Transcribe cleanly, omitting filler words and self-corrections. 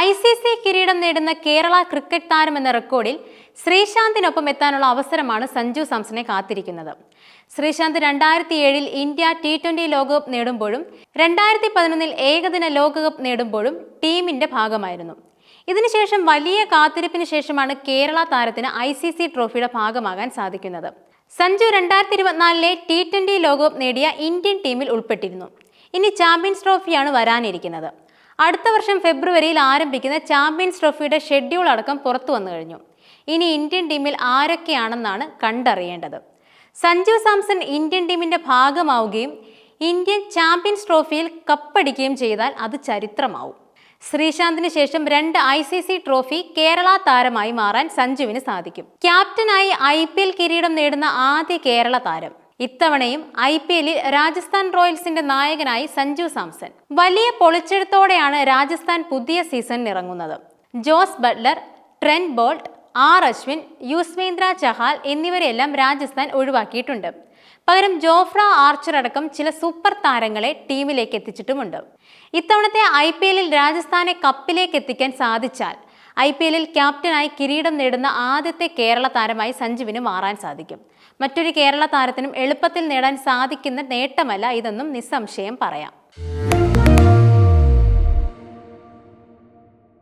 ICC കിരീടം നേടുന്ന Kerala cricket താരം എന്ന റെക്കോർഡിൽ ശ്രീശാന്തിനൊപ്പം എത്താനുള്ള അവസരമാണ് സഞ്ജു സാംസനെ കാത്തിരിക്കുന്നത്. ശ്രീശാന്ത് 2007-ൽ ഇന്ത്യ T20 ലോകകപ്പ് നേടുമ്പോഴും 2011-ൽ ഏകദിന ലോകകപ്പ് നേടുമ്പോഴും ടീമിന്റെ ഭാഗമായിരുന്നു. ഇതിനുശേഷം വലിയ കാത്തിരിപ്പിന് ശേഷമാണ് കേരള താരത്തിന് ICC ട്രോഫിയുടെ ഭാഗമാകാൻ സാധിക്കുന്നത്. സഞ്ജു 2024-ലെ T20 ലോകകപ്പ് നേടിയ ഇന്ത്യൻ ടീമിൽ ഉൾപ്പെട്ടിരുന്നു. ഇനി ചാമ്പ്യൻസ് ട്രോഫിയാണ് വരാനിരിക്കുന്നത്. അടുത്ത വർഷം ഫെബ്രുവരിയിൽ ആരംഭിക്കുന്ന ചാമ്പ്യൻസ് ട്രോഫിയുടെ ഷെഡ്യൂൾ അടക്കം പുറത്തു വന്നു കഴിഞ്ഞു. ഇനി ഇന്ത്യൻ ടീമിൽ ആരൊക്കെയാണെന്നാണ് കണ്ടറിയേണ്ടത്. സഞ്ജു സാംസൺ ഇന്ത്യൻ ടീമിന്റെ ഭാഗമാവുകയും ഇന്ത്യൻ ചാമ്പ്യൻസ് ട്രോഫിയിൽ കപ്പടിക്കുകയും ചെയ്താൽ അത് ചരിത്രമാവും. ശ്രീശാന്തിന് ശേഷം 2 ICC ട്രോഫി കേരള താരമായി മാറാൻ സഞ്ജുവിന് സാധിക്കും. ക്യാപ്റ്റനായി IPL കിരീടം നേടുന്ന ആദ്യ കേരള താരം. ഇത്തവണയും IPL-ൽ രാജസ്ഥാൻ റോയൽസിന്റെ നായകനായി സഞ്ജു സാംസൺ. വലിയ പൊളിച്ചെഴുത്തോടെയാണ് രാജസ്ഥാൻ പുതിയ സീസണിൽ ഇറങ്ങുന്നത്. Jos Buttler, Trent Boult, R Ashwin, Yuzvendra Chahal എന്നിവരെല്ലാം രാജസ്ഥാൻ ഒഴിവാക്കിയിട്ടുണ്ട്. പകരം ജോഫ്ര ആർച്ചർ അടക്കം ചില സൂപ്പർ താരങ്ങളെ ടീമിലേക്ക് എത്തിച്ചിട്ടുമുണ്ട്. ഇത്തവണത്തെ IPL-ൽ രാജസ്ഥാനെ കപ്പിലേക്ക് എത്തിക്കാൻ സാധിച്ചാൽ IPL-ൽ ക്യാപ്റ്റനായി കിരീടം നേടുന്ന ആദ്യത്തെ കേരള താരമായി സഞ്ജുവിന് മാറാൻ സാധിക്കും. മറ്റൊരു കേരള താരത്തിനും എളുപ്പത്തിൽ നേടാൻ സാധിക്കുന്ന നേട്ടമല്ല ഇതെന്നും നിസ്സംശയം പറയാം.